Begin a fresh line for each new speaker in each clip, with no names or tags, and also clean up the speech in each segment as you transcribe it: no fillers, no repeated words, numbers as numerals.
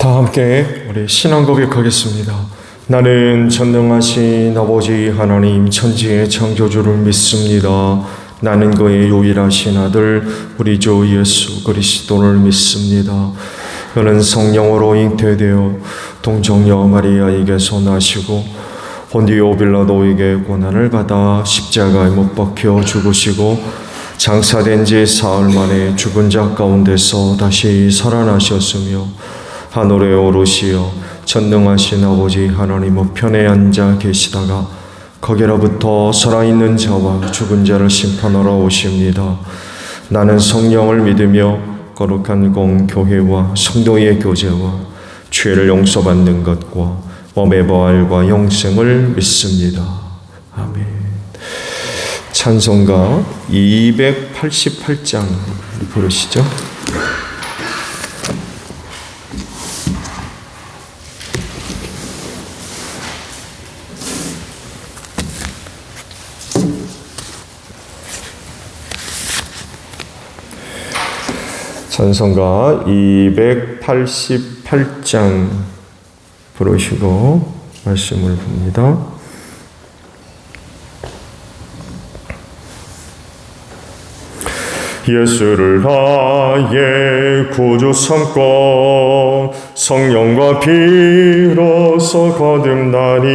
다 함께 우리 신앙 고백하겠습니다. 나는 전능하신 아버지 하나님 천지의 창조주를 믿습니다. 나는 그의 유일하신 아들 우리 주 예수 그리스도를 믿습니다. 그는 성령으로 잉태되어 동정녀 마리아에게서 나시고 본디오 빌라도에게 고난을 받아 십자가에 못 박혀 죽으시고 장사된 지 사흘 만에 죽은 자 가운데서 다시 살아나셨으며 하늘에 오르시어 전능하신 아버지 하나님 우편에 앉아 계시다가 거기로부터 살아있는 자와 죽은 자를 심판하러 오십니다. 나는 성령을 믿으며 거룩한 공교회와 성도의 교제와 죄를 용서받는 것과 몸의 부활과 영생을 믿습니다. 아멘. 찬송가 288장 부르시죠. 찬송가 288장 부르시고 말씀을 봅니다. 예수를 나의 구주 삼고 성령과 비로소 거듭나니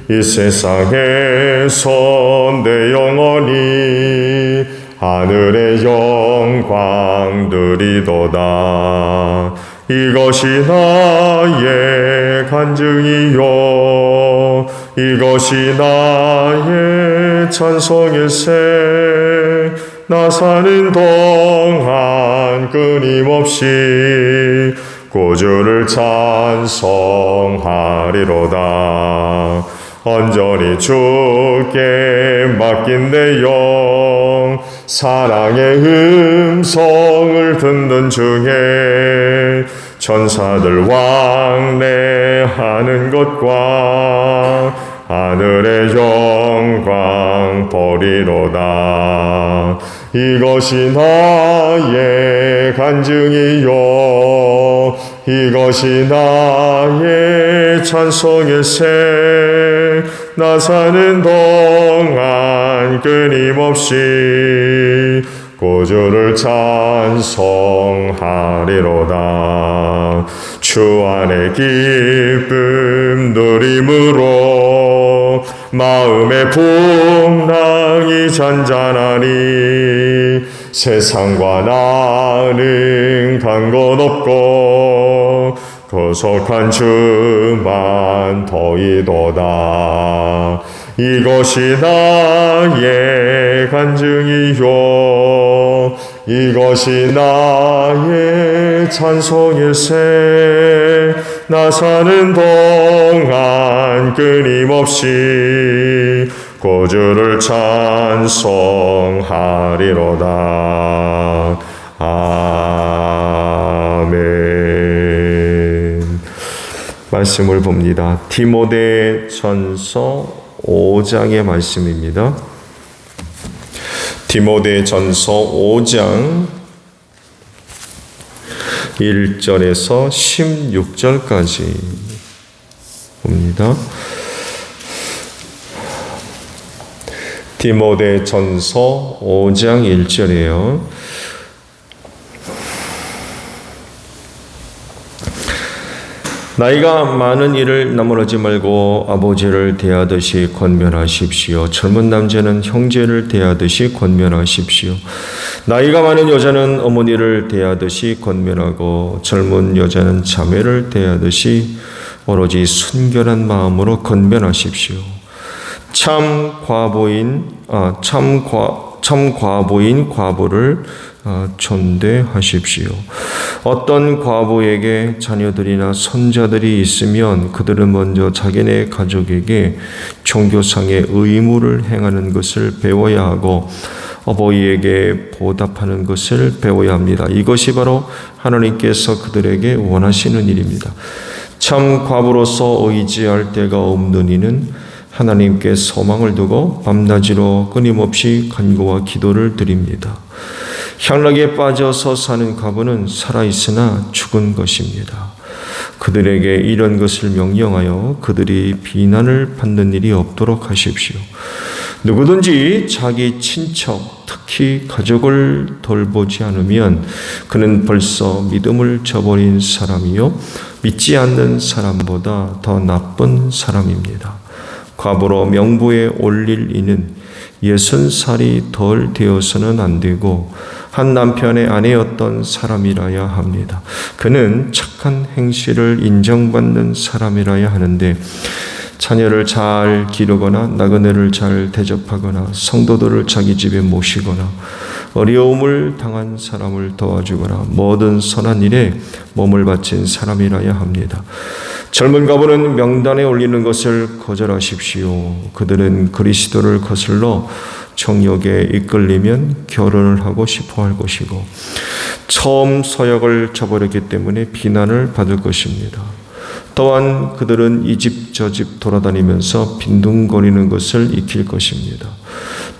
이 세상에서 내 영혼이 하늘의 영광 누리도다. 이것이 나의 간증이요 이것이 나의 찬송일세. 나 사는 동안 끊임없이 구주를 찬송하리로다. 온전히 주께 맡긴 내 영 사랑의 음성을 듣는 중에 천사들 왕래하는 것과 하늘의 영광 보리로다. 이것이 나의 간증이요 이것이 나의 찬송일세. 나 사는 동안 끊임없이 구주를 찬송하리로다. 주 안의 기쁨 누림으로 마음의 풍랑이 잔잔하니 세상과 나는 간 곳 없고 구속한 주만 더이도다. 이것이 나의 간증이요 이것이 나의 찬송일세. 나 사는 동안 끊임없이 구주를 찬송하리로다. 아멘. 말씀을 봅니다. 디모데전서 5장의 말씀입니다. 디모데전서 5장 1절에서 16절까지 봅니다. 디모데전서 5장 1절이에요. 나이가 많은 이를 나무라지 말고 아버지를 대하듯이 권면하십시오. 젊은 남자는 형제를 대하듯이 권면하십시오. 나이가 많은 여자는 어머니를 대하듯이 권면하고 젊은 여자는 자매를 대하듯이 오로지 순결한 마음으로 권면하십시오. 참 과부인 과부를 존대하십시오. 어떤 과부에게 자녀들이나 손자들이 있으면 그들은 먼저 자기네 가족에게 종교상의 의무를 행하는 것을 배워야 하고 어버이에게 보답하는 것을 배워야 합니다. 이것이 바로 하나님께서 그들에게 원하시는 일입니다. 참 과부로서 의지할 데가 없는 이는 하나님께 소망을 두고 밤낮으로 끊임없이 간구와 기도를 드립니다. 향락에 빠져서 사는 과부는 살아있으나 죽은 것입니다. 그들에게 이런 것을 명령하여 그들이 비난을 받는 일이 없도록 하십시오. 누구든지 자기 친척, 특히 가족을 돌보지 않으면 그는 벌써 믿음을 저버린 사람이요 믿지 않는 사람보다 더 나쁜 사람입니다. 과부로 명부에 올릴 이는 60살이 덜 되어서는 안 되고 한 남편의 아내였던 사람이라야 합니다. 그는 착한 행실을 인정받는 사람이라야 하는데 자녀를 잘 기르거나 나그네를 잘 대접하거나 성도들을 자기 집에 모시거나 어려움을 당한 사람을 도와주거나 모든 선한 일에 몸을 바친 사람이라야 합니다. 젊은 과부는 명단에 올리는 것을 거절하십시오. 그들은 그리스도를 거슬러 정욕에 이끌리면 결혼을 하고 싶어 할 것이고 처음 서약을 저버렸기 때문에 비난을 받을 것입니다. 또한 그들은 이 집 저 집 돌아다니면서 빈둥거리는 것을 익힐 것입니다.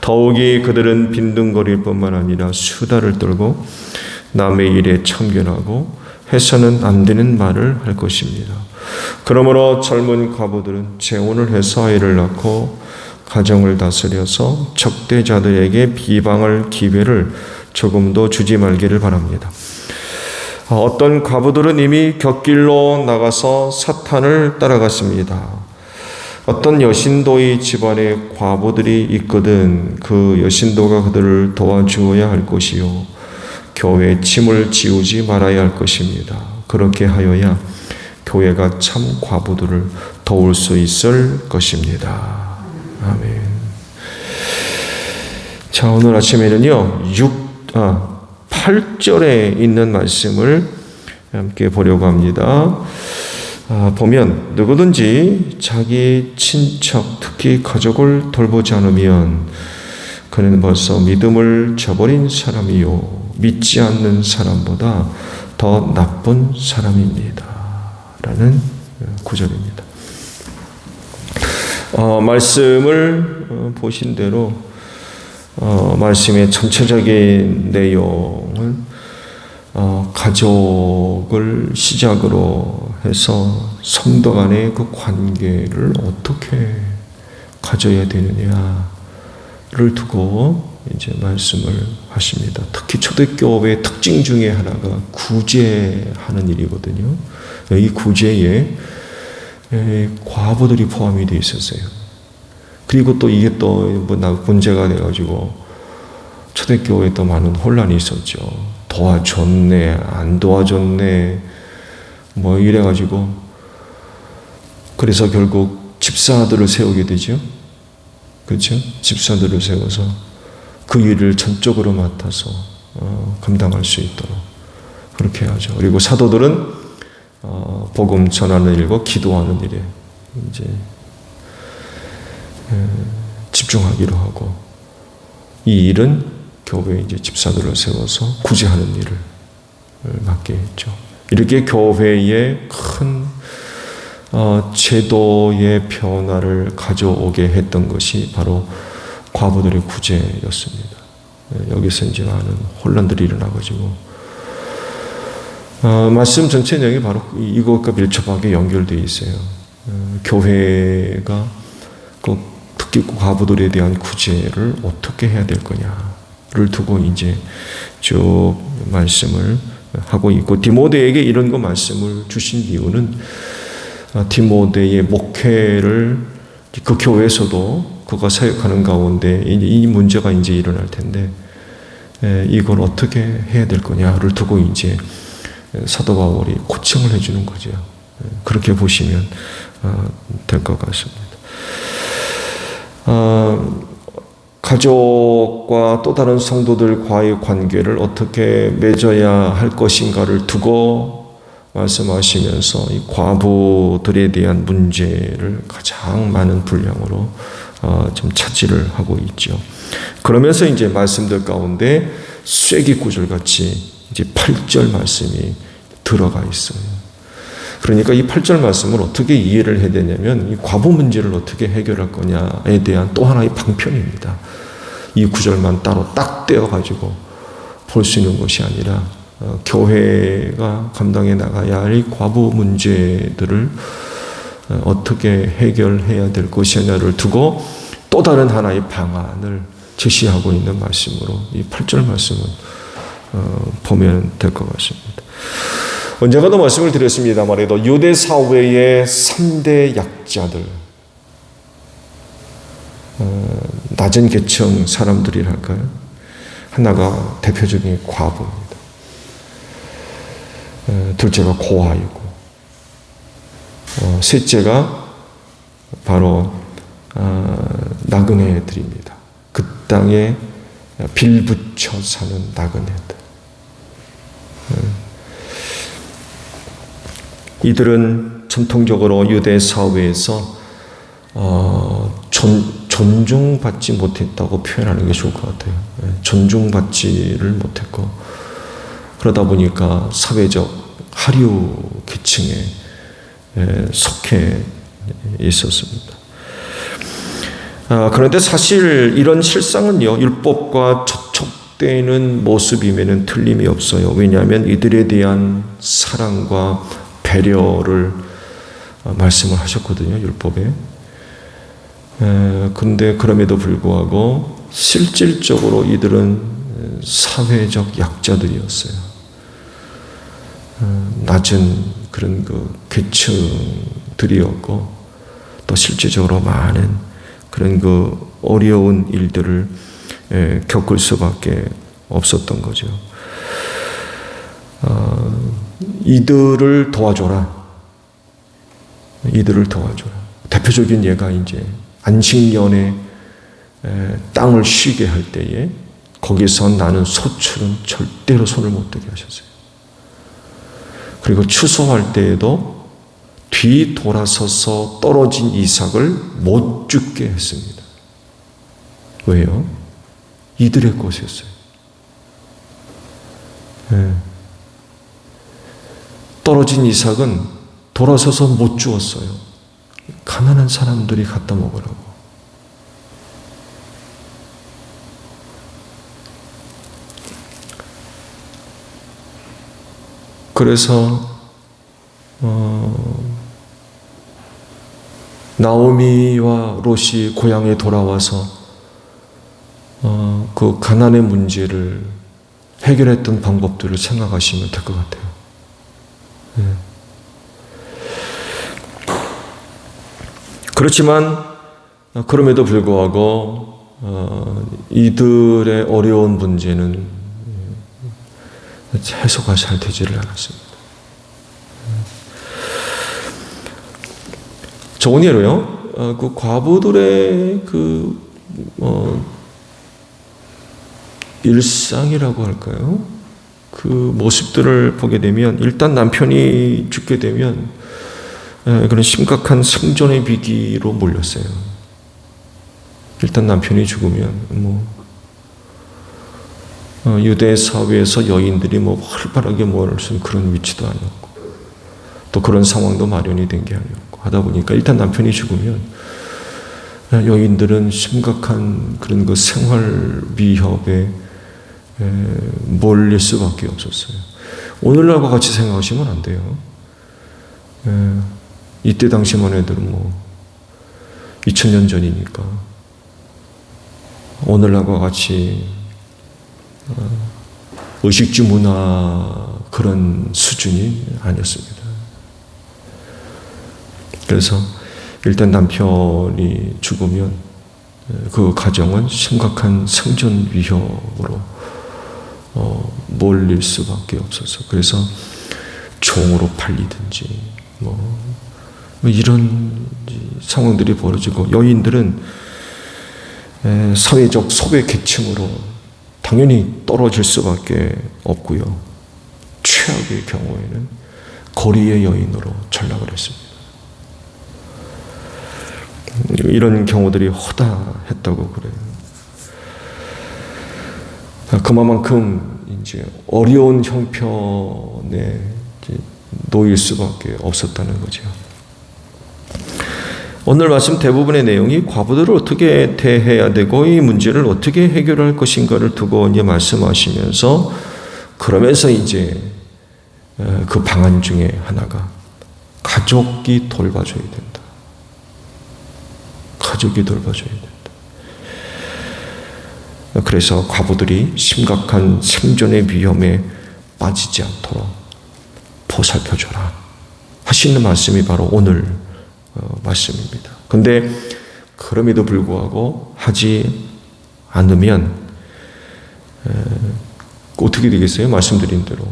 더욱이 그들은 빈둥거릴 뿐만 아니라 수다를 떨고 남의 일에 참견하고 해서는 안 되는 말을 할 것입니다. 그러므로 젊은 과부들은 재혼을 해서 아이를 낳고 가정을 다스려서 적대자들에게 비방할 기회를 조금도 주지 말기를 바랍니다. 어떤 과부들은 이미 곁길로 나가서 사탄을 따라갔습니다. 어떤 여신도의 집안에 과부들이 있거든 그 여신도가 그들을 도와주어야 할 것이요 교회에 침을 지우지 말아야 할 것입니다. 그렇게 하여야 교회가 참 과부들을 도울 수 있을 것입니다. 아멘. 자, 오늘 아침에는요 8절에 있는 말씀을 함께 보려고 합니다. 보면 누구든지 자기 친척 특히 가족을 돌보지 않으면 그는 벌써 믿음을 저버린 사람이요 믿지 않는 사람보다 더 나쁜 사람입니다. 라는 구절입니다. 말씀을 보신 대로 말씀의 전체적인 내용은 가족을 시작으로 해서 성도 간의 그 관계를 어떻게 가져야 되느냐를 두고 이제 말씀을 하십니다. 특히 초대교회의 특징 중에 하나가 구제하는 일이거든요. 이 구제에 과부들이 포함이 되어 있었어요. 그리고 또 이게 또 문제가 돼가지고 초대교회에 또 많은 혼란이 있었죠. 도와줬네, 안 도와줬네, 뭐 이래가지고 그래서 결국 집사들을 세우게 되죠. 그렇죠? 집사들을 세워서 그 일을 전적으로 맡아서 감당할 수 있도록 그렇게 하죠. 그리고 사도들은 복음 전하는 일과 기도하는 일에 이제 집중하기로 하고 이 일은 교회에 이제 집사들을 세워서 구제하는 일을 맡게 했죠. 이렇게 교회에 큰 제도의 변화를 가져오게 했던 것이 바로 과부들의 구제였습니다. 여기서 이제 많은 혼란들이 일어나가지고 말씀 전체 내용이 바로 이것과 밀접하게 연결되어 있어요. 교회가 특히 과부들에 대한 구제를 어떻게 해야 될 거냐를 두고 이제 쭉 말씀을 하고 있고 디모데에게 이런 거 말씀을 주신 이유는 디모데의 목회를 그 교회에서도 그가 사역하는 가운데 이 문제가 이제 일어날 텐데 이걸 어떻게 해야 될 거냐를 두고 이제 사도 바울이 코칭을 해주는 거죠. 그렇게 보시면 될 것 같습니다. 가족과 또 다른 성도들과의 관계를 어떻게 맺어야 할 것인가를 두고 말씀하시면서 이 과부들에 대한 문제를 가장 많은 분량으로 좀 차지를 하고 있죠. 그러면서 이제 말씀들 가운데 쐐기 구절같이 이제 8절 말씀이 들어가 있어요. 그러니까 이 8절 말씀을 어떻게 이해를 해야 되냐면 이 과부 문제를 어떻게 해결할 거냐에 대한 또 하나의 방편입니다. 이 구절만 따로 딱 떼어가지고 볼 수 있는 것이 아니라 교회가 감당해 나가야 할 과부 문제들을 어떻게 해결해야 될 것이냐를 두고 또 다른 하나의 방안을 제시하고 있는 말씀으로 이 8절 말씀은 보면 될 것 같습니다. 언젠가도 말씀을 드렸습니다만 유대 사회의 3대 약자들, 낮은 계층 사람들이랄까요? 하나가 대표적인 과부입니다. 둘째가 고아이고, 셋째가 바로 나그네들입니다. 그 땅에 빌붙여 사는 나그네들. 이들은 전통적으로 유대 사회에서 존중받지 못했다고 표현하는 게 좋을 것 같아요. 존중받지를 못했고, 그러다 보니까 사회적 하류 계층에 속해 있었습니다. 그런데 사실 이런 실상은요, 율법과 접촉되는 모습임에는 틀림이 없어요. 왜냐하면 이들에 대한 사랑과 배려를 말씀을 하셨거든요, 율법에. 근데 그럼에도 불구하고 실질적으로 이들은 사회적 약자들이었어요. 낮은 그런 계층들이었고, 또 실질적으로 많은 그런 어려운 일들을 겪을 수밖에 없었던 거죠. 이들을 도와줘라. 이들을 도와줘라. 대표적인 예가 이제 안식년에 땅을 쉬게 할 때에 거기서 나는 소출은 절대로 손을 못 대게 하셨어요. 그리고 추수할 때에도 뒤돌아서서 떨어진 이삭을 못 죽게 했습니다. 왜요? 이들의 것이었어요. 떨어진 이삭은 돌아서서 못 주었어요. 가난한 사람들이 갖다 먹으라고. 그래서 나오미와 롯이 고향에 돌아와서 그 가난의 문제를 해결했던 방법들을 생각하시면 될 것 같아요. 그렇지만 그럼에도 불구하고 이들의 어려운 문제는 해소가 잘 되지를 않았습니다. 좋은 예로요, 그 과부들의 일상이라고 할까요? 그 모습들을 보게 되면, 일단 남편이 죽게 되면 그런 심각한 생존의 위기로 몰렸어요. 일단 남편이 죽으면 유대 사회에서 여인들이 활발하게 모을 수 있는 그런 위치도 아니었고, 또 그런 상황도 마련이 된 게 아니었고 하다 보니까 일단 남편이 죽으면 여인들은 심각한 그런 생활 위협에 몰릴 수밖에 없었어요. 오늘날과 같이 생각하시면 안 돼요. 이때 당시만 해도 2000년 전이니까 오늘날과 같이 의식주 문화 그런 수준이 아니었습니다. 그래서 일단 남편이 죽으면 그 가정은 심각한 생존 위협으로 몰릴 수밖에 없어서, 그래서 종으로 팔리든지 이런 상황들이 벌어지고, 여인들은 사회적 소외 계층으로 당연히 떨어질 수밖에 없고요. 최악의 경우에는 거리의 여인으로 전락을 했습니다. 이런 경우들이 허다했다고 그래요. 그만큼 이제 어려운 형편에 놓일 수밖에 없었다는 거죠. 오늘 말씀 대부분의 내용이 과부들을 어떻게 대해야 되고 이 문제를 어떻게 해결할 것인가를 두고 이제 말씀하시면서 그러면서 이제 그 방안 중에 하나가 가족이 돌봐줘야 된다. 가족이 돌봐줘야 된다. 그래서 과부들이 심각한 생존의 위험에 빠지지 않도록 보살펴줘라 하시는 말씀이 바로 오늘 말씀입니다. 그런데 그럼에도 불구하고 하지 않으면 어떻게 되겠어요? 말씀드린 대로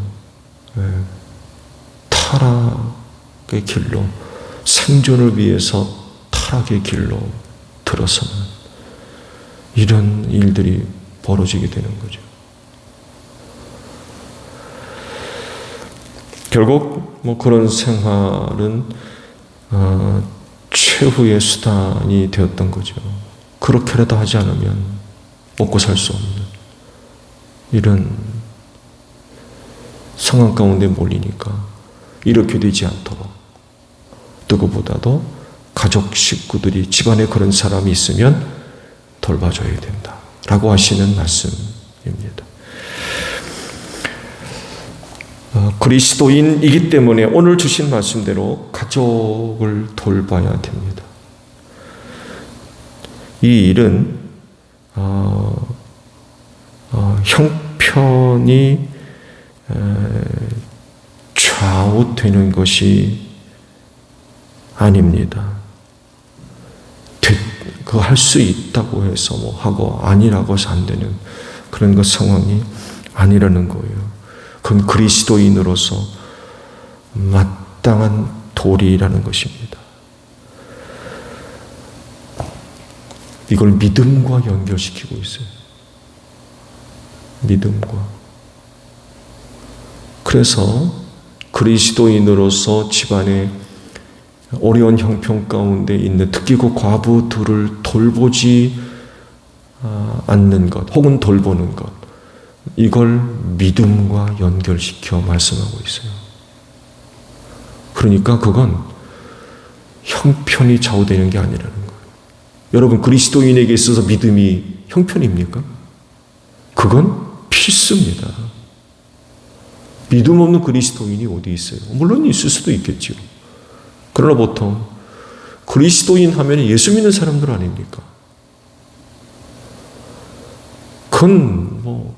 타락의 길로, 생존을 위해서 타락의 길로 들어서는 이런 일들이 벌어지게 되는 거죠. 결국 그런 생활은 최후의 수단이 되었던 거죠. 그렇게라도 하지 않으면 먹고 살 수 없는 이런 상황 가운데 몰리니까 이렇게 되지 않도록 누구보다도 가족 식구들이 집안에 그런 사람이 있으면 돌봐줘야 된다라고 하시는 말씀입니다. 그리스도인이기 때문에 오늘 주신 말씀대로 가족을 돌봐야 됩니다. 이 일은 형편이 좌우되는 것이 아닙니다. 그거 할 수 있다고 해서 하고 아니라고 해서 안 되는 그런 상황이 아니라는 거예요. 그건 그리스도인으로서 마땅한 도리라는 것입니다. 이걸 믿음과 연결시키고 있어요. 믿음과. 그래서 그리스도인으로서 집안에 어려운 형편 가운데 있는 특히 그 과부들을 돌보지 않는 것 혹은 돌보는 것, 이걸 믿음과 연결시켜 말씀하고 있어요. 그러니까 그건 형편이 좌우되는 게 아니라는 거예요. 여러분, 그리스도인에게 있어서 믿음이 형편입니까? 그건 필수입니다. 믿음 없는 그리스도인이 어디 있어요? 물론 있을 수도 있겠죠. 그러나 보통 그리스도인 하면 예수 믿는 사람들 아닙니까? 그건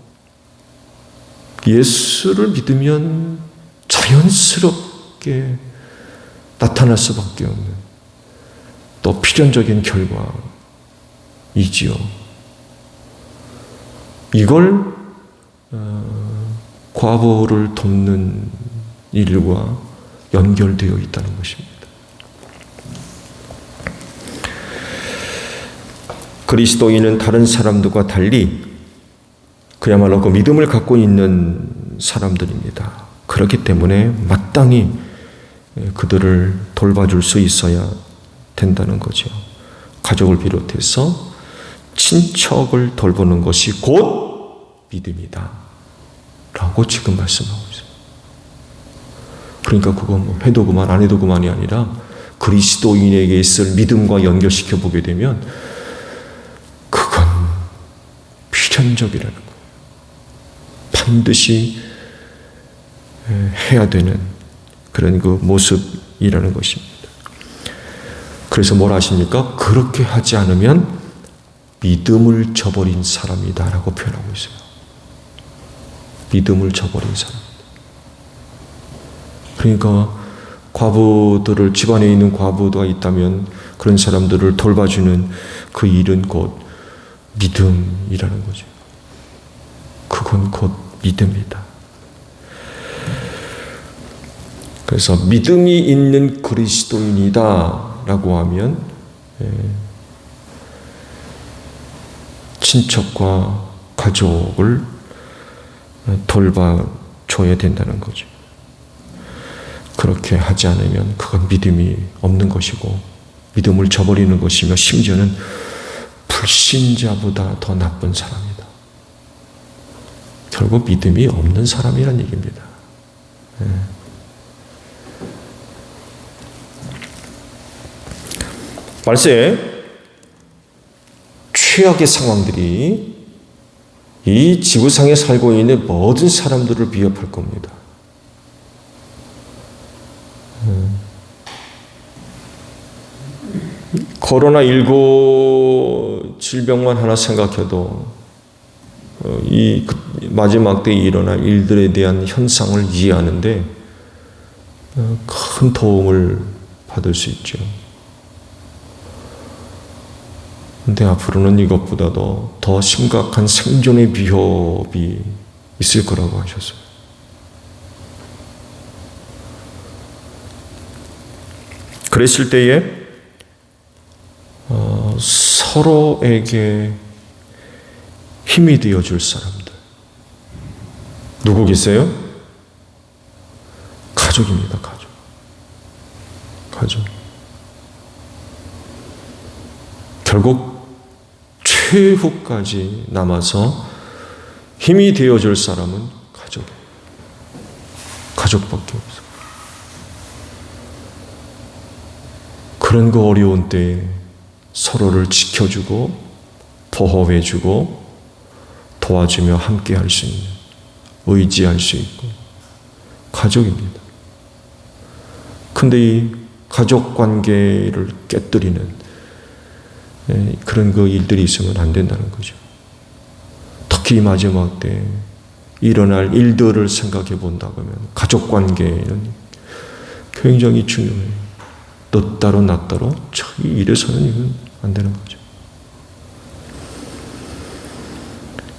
예수를 믿으면 자연스럽게 나타날 수밖에 없는 또 필연적인 결과이지요. 이걸 과부를 돕는 일과 연결되어 있다는 것입니다. 그리스도인은 다른 사람들과 달리 그야말로 그 믿음을 갖고 있는 사람들입니다. 그렇기 때문에 마땅히 그들을 돌봐줄 수 있어야 된다는 거죠. 가족을 비롯해서 친척을 돌보는 것이 곧 믿음이다 라고 지금 말씀하고 있어요. 그러니까 그건 해도 그만 안 해도 그만이 아니라 그리스도인에게 있을 믿음과 연결시켜 보게 되면 그건 필연적이라는 거예요. 반드시 해야 되는 그런 그 모습이라는 것입니다. 그래서 뭘 하십니까? 그렇게 하지 않으면 믿음을 저버린 사람이다 라고 표현하고 있어요. 믿음을 저버린 사람. 그러니까 과부들을, 집안에 있는 과부가 있다면 그런 사람들을 돌봐주는 그 일은 곧 믿음이라는 거죠. 그건 곧 믿음이다. 그래서 믿음이 있는 그리스도인이다 라고 하면 친척과 가족을 돌봐줘야 된다는 거죠. 그렇게 하지 않으면 그건 믿음이 없는 것이고 믿음을 저버리는 것이며 심지어는 불신자보다 더 나쁜 사람이다. 결국 믿음이 없는 사람이란 얘기입니다. 말세 최악의 상황들이 이 지구상에 살고 있는 모든 사람들을 위협할 겁니다. 코로나19 질병만 하나 생각해도 이 마지막 때에 일어날 일들에 대한 현상을 이해하는데 큰 도움을 받을 수 있죠. 근데 앞으로는 이것보다도 더 심각한 생존의 위협이 있을 거라고 하셨어요. 그랬을 때에 서로에게 힘이 되어줄 사람들 누구 계세요? 가족입니다. 가족. 결국 최후까지 남아서 힘이 되어줄 사람은 가족이에요. 가족밖에 없어요. 그런 그 어려운 때에 서로를 지켜주고 보호해주고 도와주며 함께 할 수 있는, 의지할 수 있고 가족입니다. 근데 이 가족 관계를 깨뜨리는 그런 그 일들이 있으면 안 된다는 거죠. 특히 마지막 때 일어날 일들을 생각해 본다고 하면 가족 관계는 굉장히 중요해요. 너 따로 나 따로 이래서는 이건 안 되는 거죠.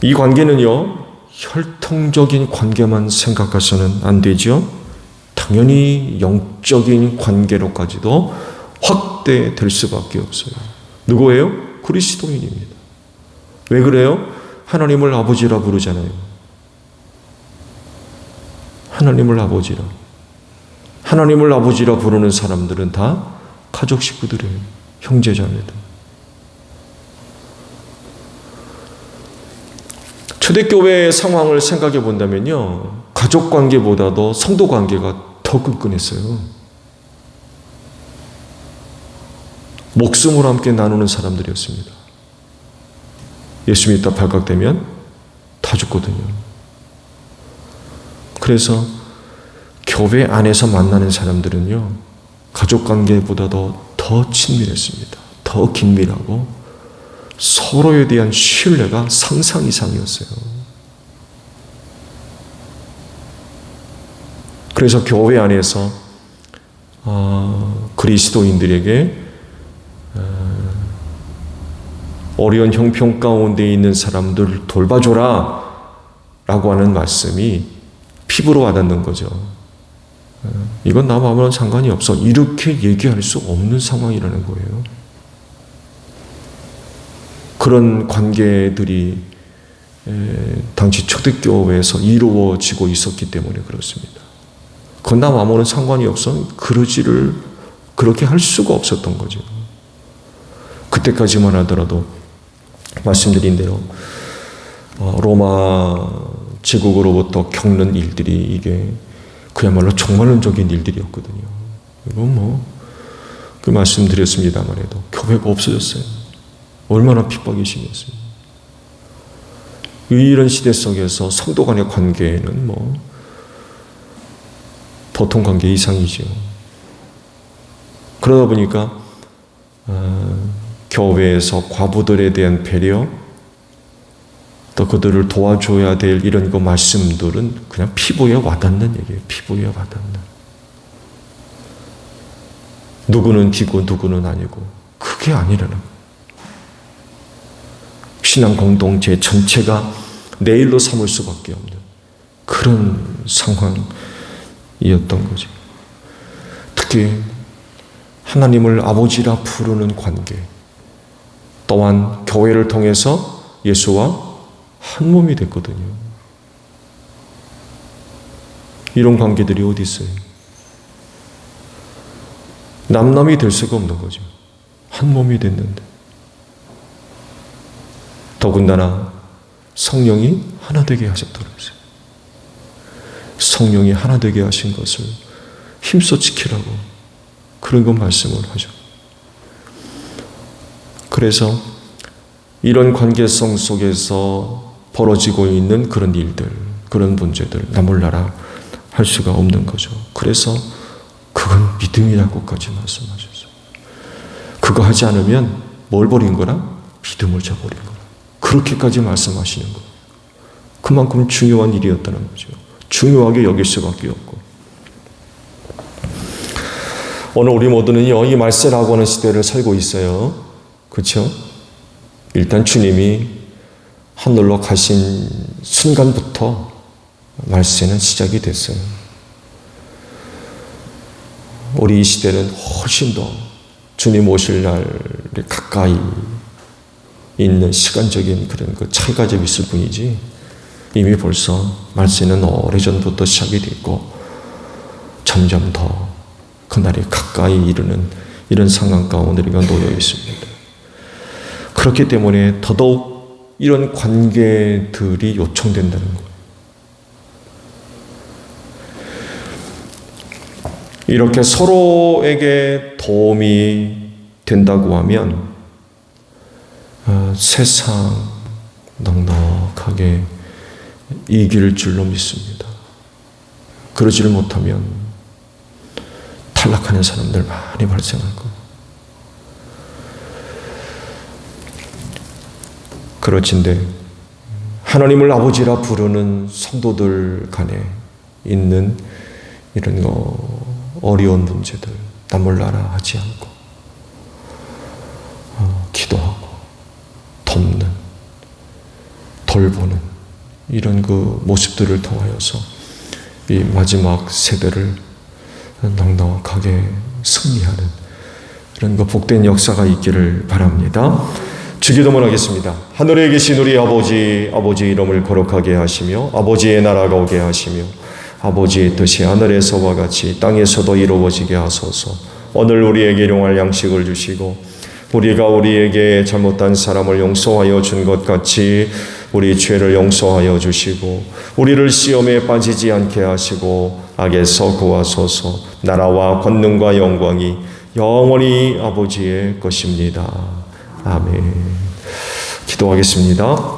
이 관계는요, 혈통적인 관계만 생각해서는 안 되죠. 당연히 영적인 관계로까지도 확대될 수밖에 없어요. 누구예요? 그리스도인입니다. 왜 그래요? 하나님을 아버지라 부르잖아요. 하나님을 아버지라. 하나님을 아버지라 부르는 사람들은 다 가족 식구들이에요. 형제자매들. 초대교회의 상황을 생각해 본다면요, 가족 관계보다도 성도 관계가 더 끈끈했어요. 목숨을 함께 나누는 사람들이었습니다. 예수 믿다 발각되면 다 죽거든요. 그래서 교회 안에서 만나는 사람들은요, 가족관계보다도 더 친밀했습니다. 더 긴밀하고 서로에 대한 신뢰가 상상 이상이었어요. 그래서 교회 안에서 그리스도인들에게 어려운 형편 가운데 있는 사람들을 돌봐줘라 라고 하는 말씀이 피부로 와닿는 거죠. 이건 나와 아무런 상관이 없어. 이렇게 얘기할 수 없는 상황이라는 거예요. 그런 관계들이 당시 초대교회에서 이루어지고 있었기 때문에 그렇습니다. 그건 나와 아무런 상관이 없어. 그렇게 할 수가 없었던 거죠. 그때까지만 하더라도 말씀드린 대로 로마 제국으로부터 겪는 일들이 이게 그야말로 종말론적인 일들이었거든요. 이건 그 말씀드렸습니다만 해도 교회가 없어졌어요. 얼마나 핍박이 심했어요. 이런 시대 속에서 성도 간의 관계는 보통 관계 이상이죠. 그러다 보니까 교회에서 과부들에 대한 배려, 또 그들을 도와줘야 될 이런 그 말씀들은 그냥 피부에 와닿는 얘기예요. 피부에 와닿는. 누구는 기고 누구는 아니고 그게 아니라는 거예요. 신앙 공동체 전체가 내일로 삼을 수밖에 없는 그런 상황이었던 거죠. 특히 하나님을 아버지라 부르는 관계, 또한 교회를 통해서 예수와 한 몸이 됐거든요. 이런 관계들이 어디 있어요? 남남이 될 수가 없는 거죠. 한 몸이 됐는데. 더군다나 성령이 하나 되게 하셨다고 했어요. 성령이 하나 되게 하신 것을 힘써 지키라고 그런 것 말씀을 하죠. 그래서 이런 관계성 속에서 벌어지고 있는 그런 일들, 그런 문제들, 나 몰라라 할 수가 없는 거죠. 그래서 그건 믿음이라고까지 말씀하셨어요. 그거 하지 않으면 뭘 버린 거라? 믿음을 저버린 거라. 그렇게까지 말씀하시는 거예요. 그만큼 중요한 일이었다는 거죠. 중요하게 여길 수밖에 없고. 오늘 우리 모두는요, 이 말세라고 하는 시대를 살고 있어요. 그렇죠? 일단 주님이 하늘로 가신 순간부터 말세는 시작이 됐어요. 우리 이 시대는 훨씬 더 주님 오실 날이 가까이 있는 시간적인 그런 그 차이가 좀 있을 뿐이지, 이미 벌써 말세는 오래전부터 시작이 됐고 점점 더 그날이 가까이 이르는 이런 상황 가운데 우리가 놓여 있습니다. 그렇기 때문에 더더욱 이런 관계들이 요청된다는 거예요. 이렇게 서로에게 도움이 된다고 하면 세상 넉넉하게 이길 줄로 믿습니다. 그러지를 못하면 탈락하는 사람들 많이 발생할 거예요. 그렇진데 하나님을 아버지라 부르는 성도들 간에 있는 이런 어려운 문제들, 나 몰라라 하지 않고 기도하고 돕는, 돌보는 이런 그 모습들을 통하여서 이 마지막 세대를 넉넉하게 승리하는 이런 그 복된 역사가 있기를 바랍니다. 주기도문 하겠습니다. 하늘에 계신 우리 아버지, 아버지 이름을 거룩하게 하시며 아버지의 나라가 오게 하시며 아버지의 뜻이 하늘에서와 같이 땅에서도 이루어지게 하소서. 오늘 우리에게 일용할 양식을 주시고 우리가 우리에게 잘못한 사람을 용서하여 준 것 같이 우리 죄를 용서하여 주시고 우리를 시험에 빠지지 않게 하시고 악에서 구하소서. 나라와 권능과 영광이 영원히 아버지의 것입니다. 아멘. 기도하겠습니다.